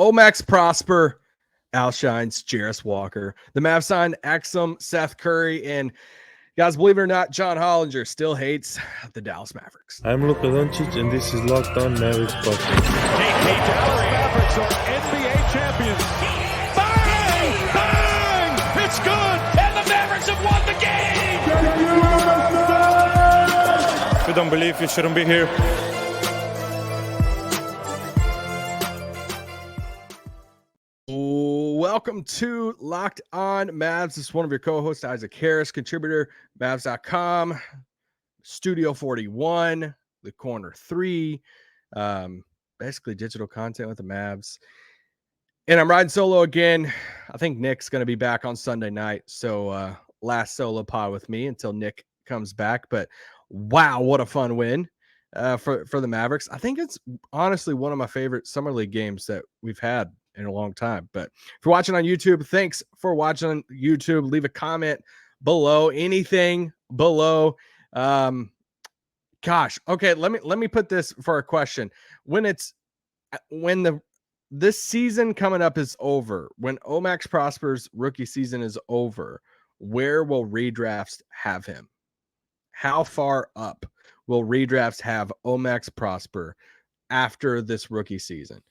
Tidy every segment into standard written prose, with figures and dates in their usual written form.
Omax Prosper, Outshines, Jarace Walker. The Mavs signed Exum, Seth Curry, and guys, believe it or not, John Hollinger still hates the Dallas Mavericks. I'm Luka Doncic, and this is Locked On Mavericks podcast. The Dallas Mavericks are NBA champions. Bang! Bang! It's good! And the Mavericks have won the game! If you don't believe, you shouldn't be here. Welcome to Locked On Mavs. This is one of your co-hosts, Isaac Harris, contributor, Mavs.com, Studio 41, The Corner 3, basically digital content with the Mavs. And I'm riding solo again. I think Nick's going to be back on Sunday night, so last solo pod with me until Nick comes back. But wow, what a fun win for the Mavericks. I think it's honestly one of my favorite Summer League games that we've had in a long time. But if you're watching on YouTube, thanks for watching on YouTube. Leave a comment below, anything below. Gosh, okay, let me put this for a question. This season coming up is over, when Omax Prosper's rookie season is over, where will redrafts have him? How far up will redrafts have Omax Prosper after this rookie season?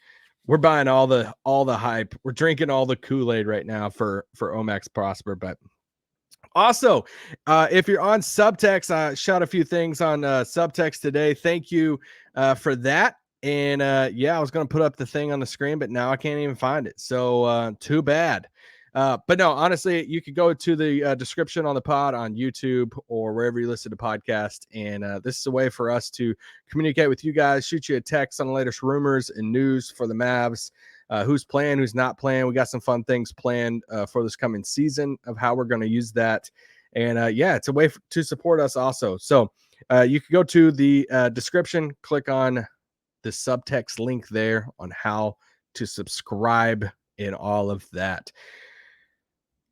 We're buying all the hype. We're drinking all the Kool-Aid right now for Omax Prosper. But also, if you're on Subtext, I shot a few things on Subtext today. Thank you for that. And I was going to put up the thing on the screen, but now I can't even find it. So too bad. But no, honestly, you could go to the description on the pod on YouTube or wherever you listen to podcasts. And this is a way for us to communicate with you guys, shoot you a text on the latest rumors and news for the Mavs, who's playing, who's not playing. We got some fun things planned for this coming season of how we're going to use that. And it's a way to support us also. So you can go to the description, click on the subtext link there on how to subscribe and all of that.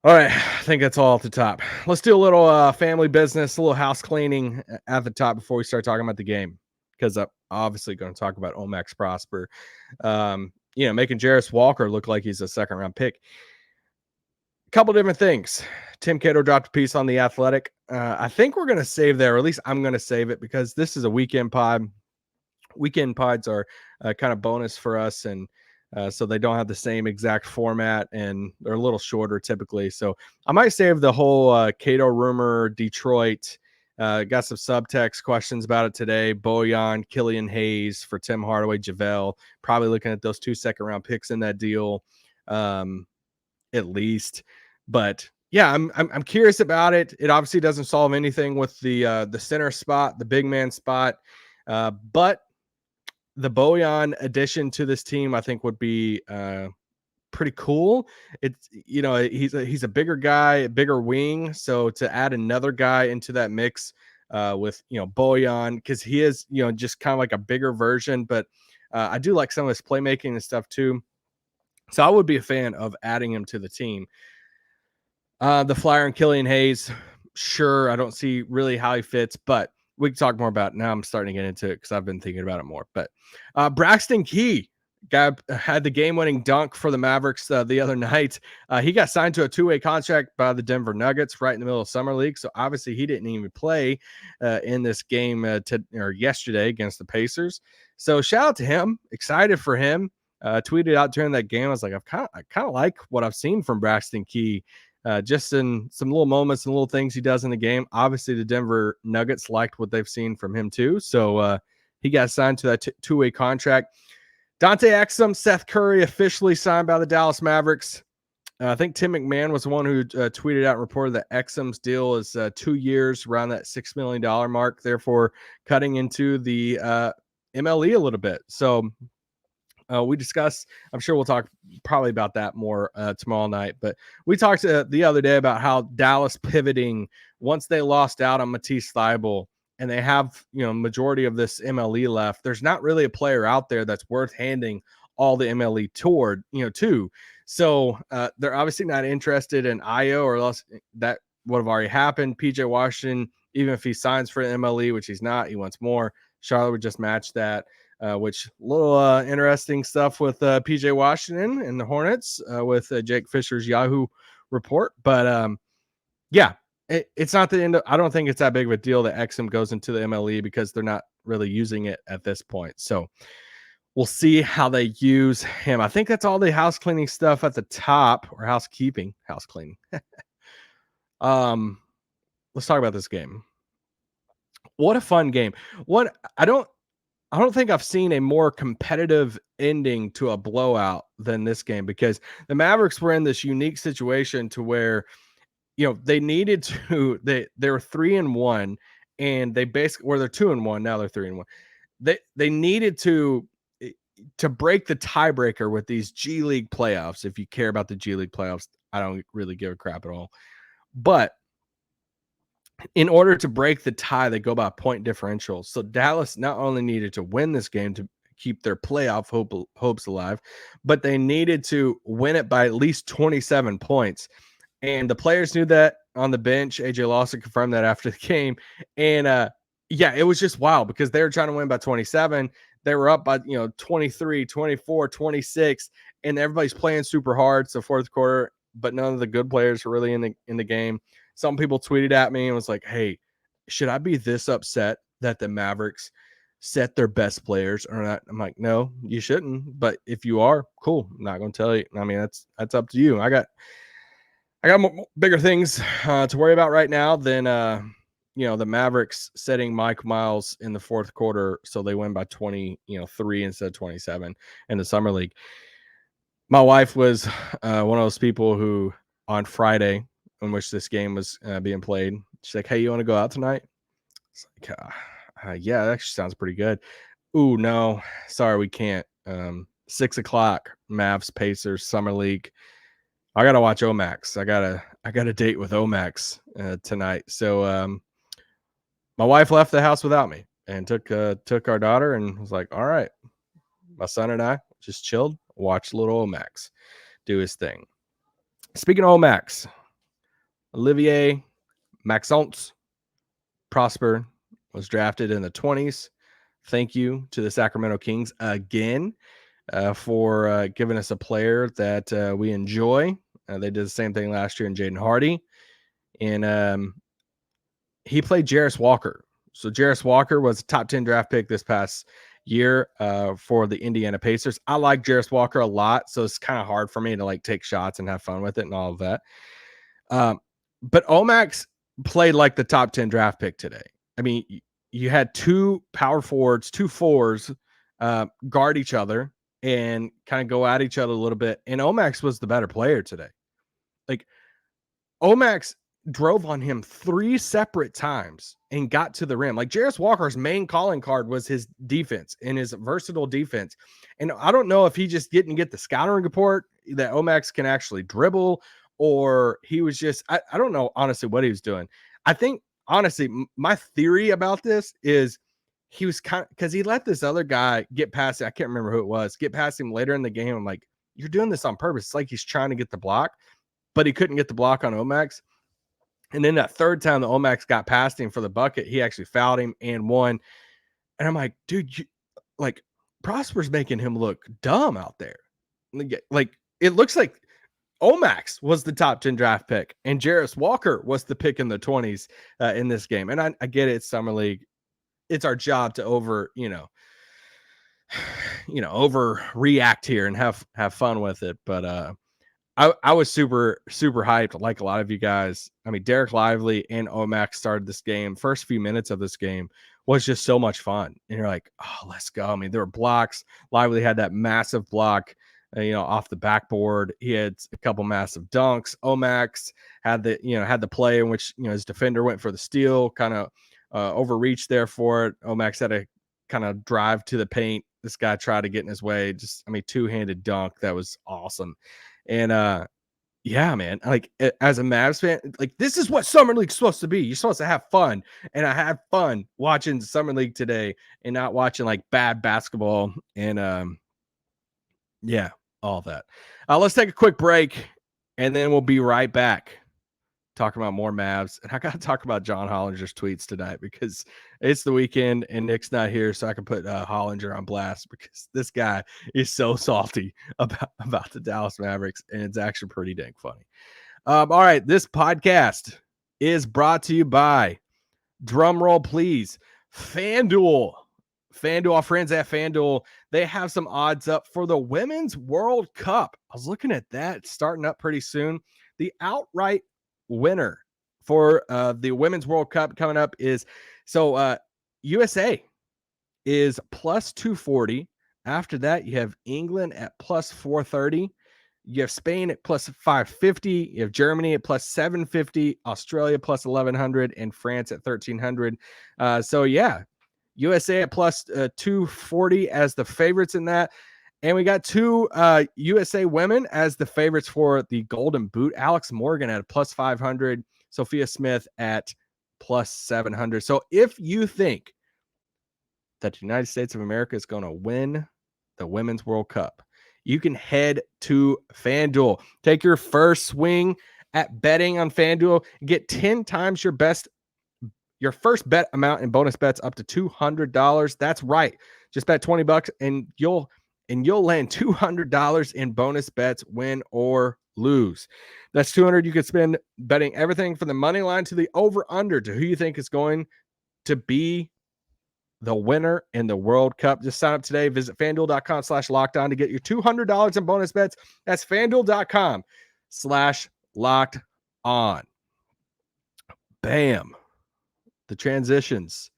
All right, I think that's all at the top. Let's do a little family business, a little house cleaning at the top before we start talking about the game, because I'm obviously going to talk about Omax Prosper. Making Jarace Walker look like he's a second-round pick. A couple different things. Tim Cato dropped a piece on The Athletic. I think we're going to save there, or at least I'm going to save it, because this is a weekend pod. Weekend pods are kind of bonus for us, and so they don't have the same exact format, and they're a little shorter typically. So I might save the whole Cato rumor, Detroit. Got some subtext questions about it today. Bojan, Killian Hayes for Tim Hardaway, JaVale. Probably looking at those 2 second-round picks in that deal, at least. But yeah, I'm curious about it. It obviously doesn't solve anything with the center spot, the big man spot, but the Bojan addition to this team, I think, would be pretty cool. It's, he's a bigger guy, a bigger wing. So to add another guy into that mix with, Bojan, because he is, just kind of like a bigger version. But I do like some of his playmaking and stuff too. So I would be a fan of adding him to the team. The Flyer and Killian Hayes, sure, I don't see really how he fits, but we can talk more about it. Now I'm starting to get into it because I've been thinking about it more. But Braxton Key had the game-winning dunk for the Mavericks the other night. He got signed to a 2-way contract by the Denver Nuggets right in the middle of Summer League. So obviously he didn't even play in this game yesterday against the Pacers. So shout out to him. Excited for him. Tweeted out during that game. I was like, I kind of like what I've seen from Braxton Key. Just in some little moments and little things he does in the game. Obviously, the Denver Nuggets liked what they've seen from him too. So he got signed to that 2-way contract. Dante Exum, Seth Curry officially signed by the Dallas Mavericks. I think Tim McMahon was the one who tweeted out and reported that Exum's deal is 2 years, around that $6 million mark, therefore cutting into the MLE a little bit. So we discussed, I'm sure we'll talk probably about that more tomorrow night, but we talked the other day about how Dallas pivoting once they lost out on Matisse Thybulle and they have, majority of this MLE left. There's not really a player out there that's worth handing all the MLE toward, to. So they're obviously not interested in Io, or else that would have already happened. PJ Washington, even if he signs for an MLE, which he's not, he wants more. Charlotte would just match that. which little interesting stuff with PJ Washington and the Hornets with Jake Fisher's Yahoo report. But yeah, it's not the end of, I don't think it's that big of a deal that Exum goes into the MLE because they're not really using it at this point. So we'll see how they use him. I think that's all the house cleaning stuff at the top, or house cleaning. Let's talk about this game. What a fun game. I don't think I've seen a more competitive ending to a blowout than this game, because the Mavericks were in this unique situation to where, they needed to, they were 3-1, and they basically, they're 2-1, now they're 3-1. They needed to break the tiebreaker with these G League playoffs. If you care about the G League playoffs, I don't really give a crap at all. But in order to break the tie, they go by point differential. So Dallas not only needed to win this game to keep their playoff hopes alive, but they needed to win it by at least 27 points. And the players knew that on the bench. AJ Lawson confirmed that after the game. And yeah, it was just wild because they were trying to win by 27. They were up by 23, 24, 26, and everybody's playing super hard. So fourth quarter, but none of the good players are really in the game. Some people tweeted at me and was like, "Hey, should I be this upset that the Mavericks set their best players or not?" I'm like, "No, you shouldn't. But if you are, cool. I'm not going to tell you. I mean, that's up to you. I got bigger things to worry about right now than the Mavericks setting Mike Miles in the fourth quarter, so they win by 23 instead of 27 in the summer league." My wife was one of those people who on Friday, in which this game was being played, she's like, "Hey, you want to go out tonight?" It's like, yeah, that actually sounds pretty good. Ooh, no, sorry, we can't. 6 o'clock, Mavs Pacers Summer League. I gotta watch Omax. I got a date with Omax tonight. So my wife left the house without me and took our daughter and was like, "All right." My son and I just chilled, watched little Omax do his thing. Speaking of Omax, Olivier-Maxance Prosper was drafted in the 20s. Thank you to the Sacramento Kings again for giving us a player that we enjoy. They did the same thing last year in Jaden Hardy. And he played Jarace Walker. So Jarace Walker was a top 10 draft pick this past year for the Indiana Pacers. I like Jarace Walker a lot, so it's kind of hard for me to like take shots and have fun with it and all of that. But Omax played like the top 10 draft pick today. I mean, you had two power forwards, two fours guard each other and kind of go at each other a little bit. And Omax was the better player today. Like, Omax drove on him 3 separate times and got to the rim. Like, Jarace Walker's main calling card was his defense and his versatile defense. And I don't know if he just didn't get the scouting report that Omax can actually dribble, or he was just, I don't know, honestly, what he was doing. I think, honestly, my theory about this is he was kind of, because he let this other guy get past, I can't remember who it was, get past him later in the game. I'm like, you're doing this on purpose. It's like he's trying to get the block, but he couldn't get the block on Omax. And then that third time the Omax got past him for the bucket, he actually fouled him and won. And I'm like, dude, like, Prosper's making him look dumb out there. Like, it looks like Omax was the top 10 draft pick and Jarace Walker was the pick in the 20s in this game. And I get it, it's summer league. It's our job to overreact here and have fun with it. But I was super, super hyped, like a lot of you guys. I mean, Derek Lively and Omax started this game. First few minutes of this game was just so much fun. And you're like, oh, let's go. I mean, there were blocks. Lively had that massive block, off the backboard. He had a couple massive dunks. Omax had the play in which, his defender went for the steal, kind of overreached there for it. Omax had a kind of drive to the paint. This guy tried to get in his way. Two-handed dunk. That was awesome. And yeah, man, like, as a Mavs fan, like, this is what Summer League's supposed to be. You're supposed to have fun. And I had fun watching Summer League today and not watching like bad basketball. And yeah, all that. Let's take a quick break and then we'll be right back talking about more Mavs, and I got to talk about John Hollinger's tweets tonight because it's the weekend and Nick's not here, so I can put Hollinger on blast because this guy is so salty about the Dallas Mavericks, and it's actually pretty dang funny. All right, this podcast is brought to you by, drum roll please, FanDuel. FanDuel, our friends at FanDuel, they have some odds up for the Women's World Cup. I was looking at that starting up pretty soon. The outright winner for the Women's World Cup coming up is USA is plus 240. After that, you have England at plus 430. You have Spain at plus 550. You have Germany at plus 750. Australia plus 1100, and France at 1300. USA at plus 240 as the favorites in that. And we got two USA women as the favorites for the Golden Boot. Alex Morgan at plus 500. Sophia Smith at plus 700. So if you think that the United States of America is going to win the Women's World Cup, you can head to FanDuel. Take your first swing at betting on FanDuel. Get 10 times your first bet amount in bonus bets up to $200. That's right. Just bet $20 and you'll land $200 in bonus bets, win or lose. That's $200 you could spend betting everything from the money line to the over-under to who you think is going to be the winner in the World Cup. Just sign up today. Visit FanDuel.com/lockedon to get your $200 in bonus bets. That's FanDuel.com/lockedon. Bam. The transitions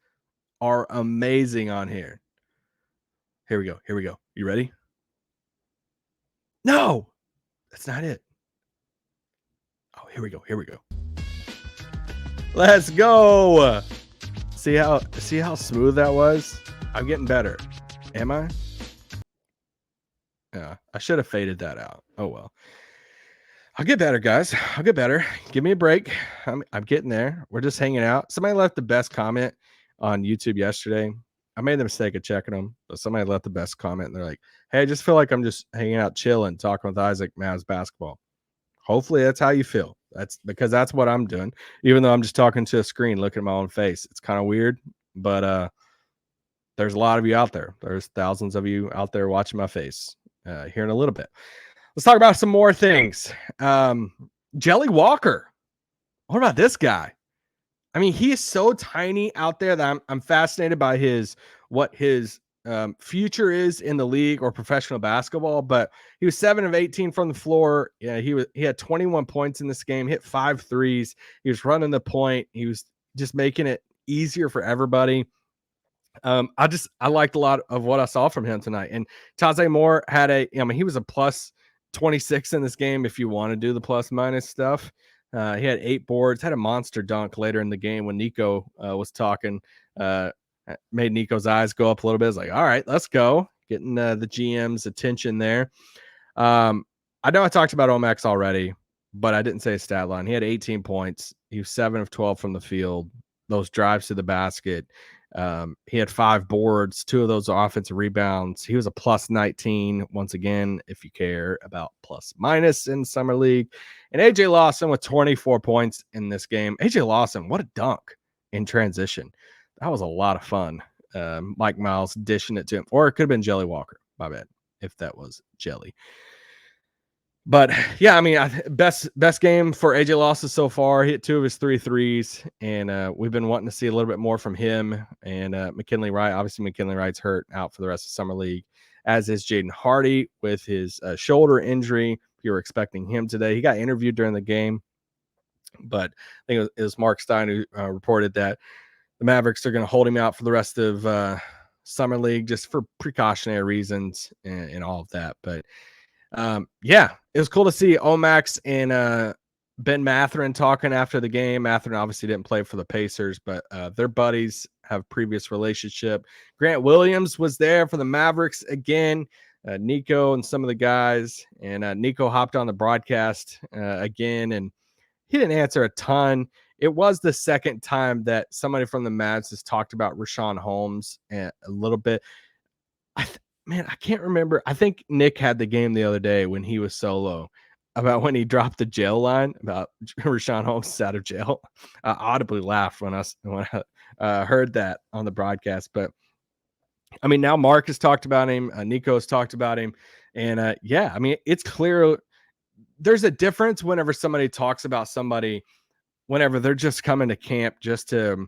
are amazing on here. Here we go. You ready? No, that's not it. Oh, here we go. Let's go. See how smooth that was? I'm getting better. Am I? Yeah, I should have faded that out. Oh well. I'll get better, guys. I'll get better. Give me a break. I'm getting there. We're just hanging out. Somebody left the best comment on YouTube yesterday. I made the mistake of checking them, but somebody left the best comment, and they're like, "Hey, I just feel like I'm just hanging out, chilling, talking with Isaac, Mavs basketball." Hopefully that's how you feel. That's because that's what I'm doing, even though I'm just talking to a screen, looking at my own face. It's kind of weird, but there's a lot of you out there. There's thousands of you out there watching my face here in a little bit. Let's talk about some more things. Jelly Walker. What about this guy? I mean, he is so tiny out there that I'm fascinated by what his future is in the league or professional basketball. But he was 7 of 18 from the floor. Yeah, he had 21 points in this game, hit 5 threes. He was running the point. He was just making it easier for everybody. I liked a lot of what I saw from him tonight. And Taze Moore he was a plus 26 in this game if you want to do the plus minus stuff. He had 8 boards, had a monster dunk later in the game when Nico was talking, made Nico's eyes go up a little bit. It's like, all right, let's go. Getting the GM's attention there. I know I talked about Omax already, but I didn't say his stat line. He had 18 points. He was 7 of 12 from the field. Those drives to the basket. He had 5 boards, 2 of those are offensive rebounds. He was a plus 19 once again, if you care about plus minus in summer league. And AJ Lawson with 24 points in this game. AJ Lawson, what a dunk in transition. That was a lot of fun. Mike Miles dishing it to him, or it could have been Jelly Walker. My bad if that was Jelly. But yeah, I mean, best game for AJ Lawson so far. He hit 2 of his 3 threes, and we've been wanting to see a little bit more from him. And McKinley Wright, obviously McKinley Wright's hurt out for the rest of summer league, as is Jaden Hardy with his shoulder injury. You were expecting him today. He got interviewed during the game, but I think it was Mark Stein who reported that the Mavericks are going to hold him out for the rest of summer league just for precautionary reasons and all of that. But yeah, it was cool to see Omax and Ben Mathurin talking after the game. Mathurin obviously didn't play for the Pacers, but their buddies have previous relationship. Grant Williams was there for the Mavericks again. Nico and some of the guys, and Nico hopped on the broadcast again, and he didn't answer a ton. It was the second time that somebody from the Mavs has talked about Rashawn Holmes a little bit. I can't remember. I think Nick had the game the other day when he was solo. about when he dropped the jail line about Richaun Holmes is out of jail. I audibly laughed when I heard that on the broadcast. But I mean, now Mark has talked about him, Nico has talked about him, and yeah, I mean, it's clear there's a difference whenever somebody talks about somebody whenever they're just coming to camp just to,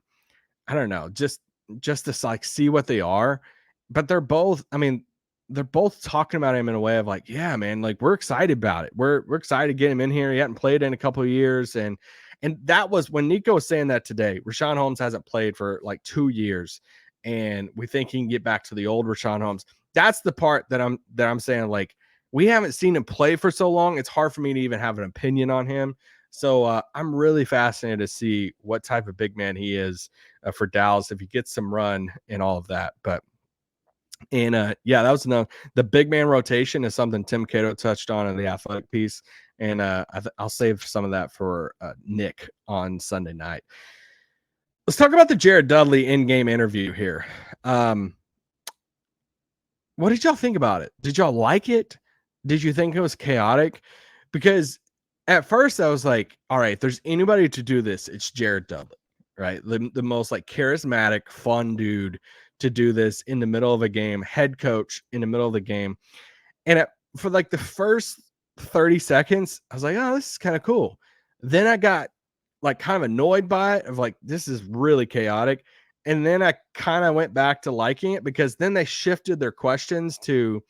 I don't know, just to like see what they are. But they're both, I mean, they're both talking about him in a way of like, yeah, man, like we're excited about it. We're excited to get him in here. He hadn't played in a couple of years. And that was when Nico was saying that today. Richaun Holmes hasn't played for like 2 years. And we think he can get back to the old Richaun Holmes. That's the part that I'm saying, like, we haven't seen him play for so long. It's hard for me to even have an opinion on him. So I'm really fascinated to see what type of big man he is for Dallas if he gets some run and all of that. But yeah, that was enough. The big man rotation is something Tim Cato touched on in the Athletic piece, and I'll save some of that for Nick on Sunday night. Let's talk about the Jared Dudley in-game interview here. What did y'all think about it? Did y'all like it? Did you think it was chaotic? Because at first I was like, all right, if there's anybody to do this, it's Jared Dudley, right? The most like charismatic, fun dude to do this in the middle of a game, head coach in the middle of the game. And for like the first 30 seconds, I was like, oh, this is kind of cool. Then I got like kind of annoyed by it of like, this is really chaotic. And then I kind of went back to liking it because then they shifted their questions to,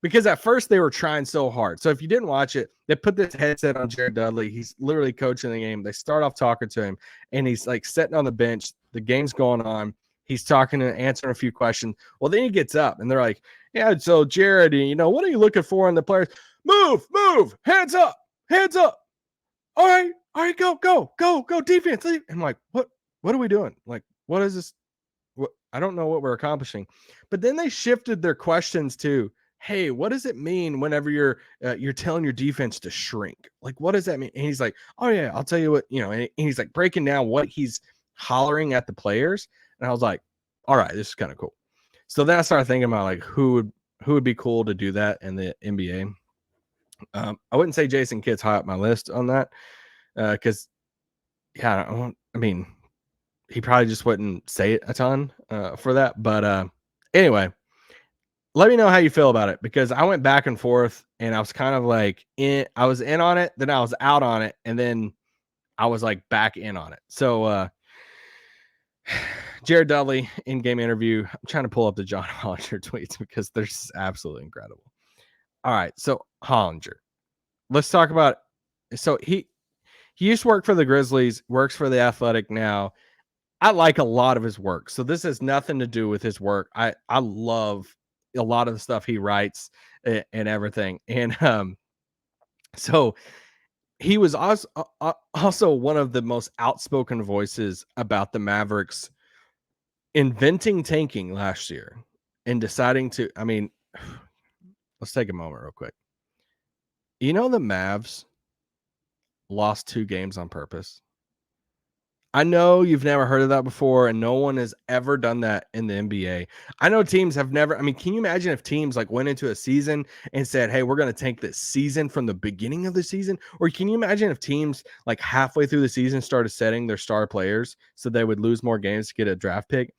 because at first they were trying so hard. So if you didn't watch it, they put this headset on Jared Dudley. He's literally coaching the game. They start off talking to him and he's like sitting on the bench. The game's going on. He's talking and answering a few questions. Well, then he gets up and they're like, yeah, so Jared, you know, what are you looking for in the players? Move, hands up. All right, go, defense. I'm like, what are we doing? Like, what is this? What, I don't know what we're accomplishing. But then they shifted their questions to, hey, what does it mean whenever you're telling your defense to shrink? Like, what does that mean? And he's like, oh yeah, I'll tell you what, you know, and he's like breaking down what he's hollering at the players. And I was like, all right, this is kind of cool. So then I started thinking about like who would be cool to do that in the NBA. I wouldn't say Jason Kidd's high up my list on that because, yeah, I mean, he probably just wouldn't say it a ton for that. But anyway, let me know how you feel about it because I went back and forth and I was kind of like I was in on it, then I was out on it, and then I was like back in on it. So Jared Dudley in-game interview. I'm trying to pull up the John Hollinger tweets because they're just absolutely incredible. All right, so Hollinger. Let's talk about. So he used to work for the Grizzlies, works for the Athletic now. I like a lot of his work. So this has nothing to do with his work. I love a lot of the stuff he writes and everything. And so he was also one of the most outspoken voices about the Mavericks inventing tanking last year and deciding to, I mean, let's take a moment real quick. You know, the Mavs lost 2 games on purpose. I know you've never heard of that before, and no one has ever done that in the NBA. I know teams have never. I mean, can you imagine if teams like went into a season and said, hey, we're going to tank this season from the beginning of the season? Or can you imagine if teams like halfway through the season started setting their star players so they would lose more games to get a draft pick?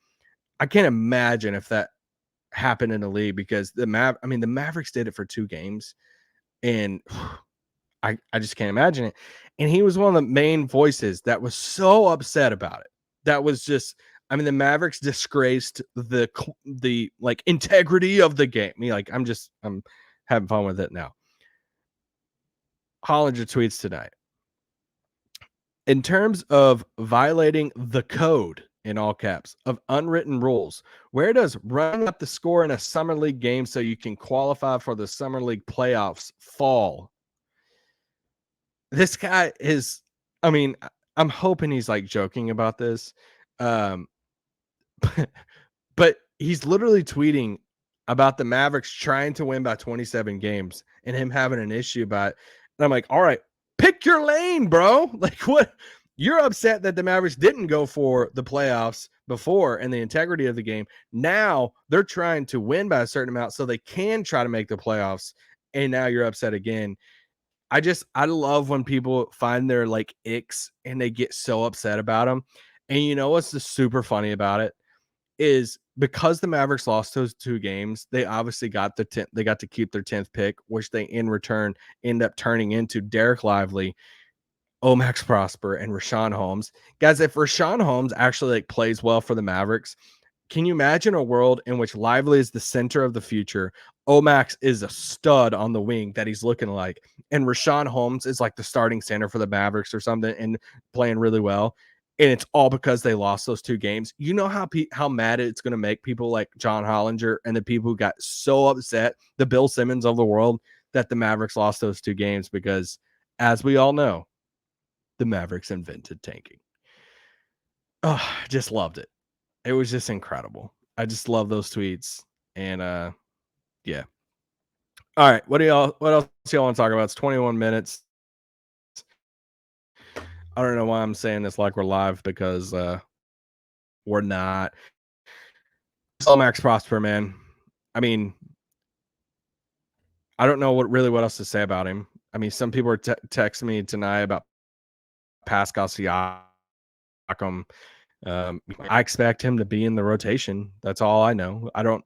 I can't imagine if that happened in the league because the Mavericks did it for 2 games, and I just can't imagine it. And he was one of the main voices that was so upset about it. That was just, I mean, the Mavericks disgraced the like integrity of the game. I'm having fun with it now. Hollinger tweets tonight. In terms of violating the code, in all caps, of unwritten rules, where does running up the score in a summer league game so you can qualify for the summer league playoffs fall? This guy is, I mean, I'm hoping he's like joking about this. But he's literally tweeting about the Mavericks trying to win by 27 games and him having an issue about it. And I'm like, all right, pick your lane, bro. Like, what? You're upset that the Mavericks didn't go for the playoffs before and the integrity of the game. Now they're trying to win by a certain amount so they can try to make the playoffs. And now you're upset again. I love when people find their like icks and they get so upset about them. And you know what's just super funny about it is because the Mavericks lost those 2 games, they obviously got they got to keep their 10th pick, which they in return end up turning into Derek Lively, Omax Prosper, and Rashawn Holmes. Guys, if Rashawn Holmes actually like plays well for the Mavericks, can you imagine a world in which Lively is the center of the future? Omax is a stud on the wing that he's looking like, and Rashawn Holmes is like the starting center for the Mavericks or something and playing really well. And it's all because they lost those 2 games. You know how mad it's going to make people like John Hollinger and the people who got so upset, the Bill Simmons of the world, that the Mavericks lost those 2 games because, as we all know, the Mavericks invented tanking. Oh, just loved it. It was just incredible. I just love those tweets. And yeah. All right. What else y'all want to talk about? It's 21 minutes. I don't know why I'm saying this like we're live because we're not. Max Prosper, man. I mean, I don't know what else to say about him. I mean, some people are texting me tonight about Pascal Siakam. I expect him to be in the rotation. That's all I know. I don't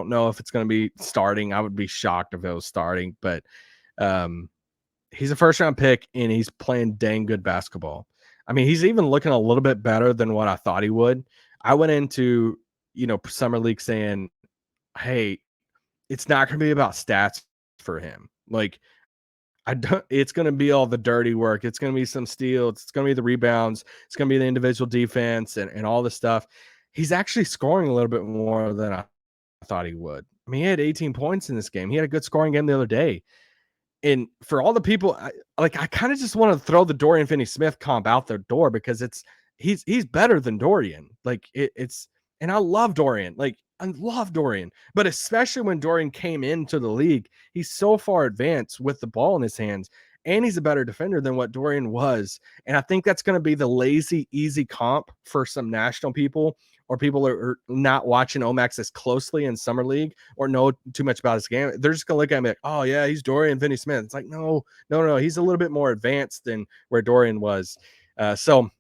know if it's going to be starting. I would be shocked if it was starting, but he's a first round pick and he's playing dang good basketball. I mean, he's even looking a little bit better than what I thought he would. I went into, summer league saying, hey, it's not going to be about stats for him. Like, it's going to be all the dirty work. It's going to be some steals. It's going to be the rebounds. It's going to be the individual defense and all this stuff. He's actually scoring a little bit more than I thought he would. I mean, he had 18 points in this game. He had a good scoring game the other day. And for all the people, I kind of just want to throw the Dorian Finney-Smith comp out the door because he's better than Dorian. Like and I love Dorian. Like, I love Dorian, but especially when Dorian came into the league, he's so far advanced with the ball in his hands, and he's a better defender than what Dorian was. And I think that's going to be the lazy, easy comp for some national people or people who are not watching Omax as closely in summer league or know too much about his game. They're just going to look at him like, oh yeah, he's Dorian Finney-Smith. It's like, no. He's a little bit more advanced than where Dorian was. So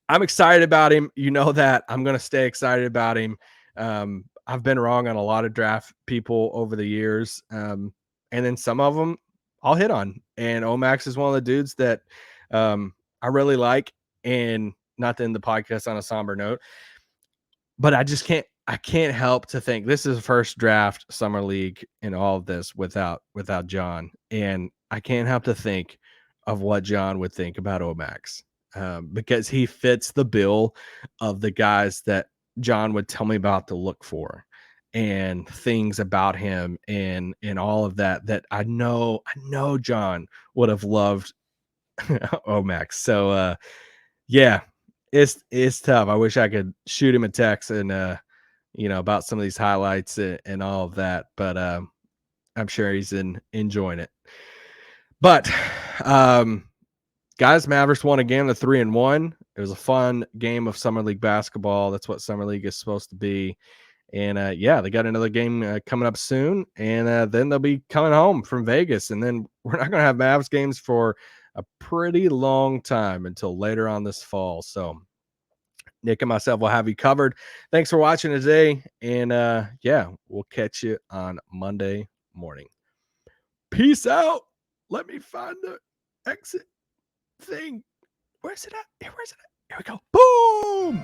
I'm excited about him. You know that I'm going to stay excited about him. I've been wrong on a lot of draft people over the years. And then some of them I'll hit on. And Omax is one of the dudes that I really like. And not to end the podcast on a somber note, but I can't help to think this is the first draft summer league in all of this without John. And I can't help to think of what John would think about Omax. Because he fits the bill of the guys that John would tell me about to look for and things about him and all of that I know John would have loved Omax. So yeah, it's tough. I wish I could shoot him a text and about some of these highlights and all of that, but I'm sure he's enjoying it. But guys, Mavericks won again, the 3-1. It was a fun game of summer league basketball. That's what summer league is supposed to be. And yeah, they got another game coming up soon, and then they'll be coming home from Vegas. And then we're not going to have Mavs games for a pretty long time until later on this fall. So Nick and myself will have you covered. Thanks for watching today, and yeah, we'll catch you on Monday morning. Peace out. Let me find the exit thing. Where's it at? Here we go. Boom!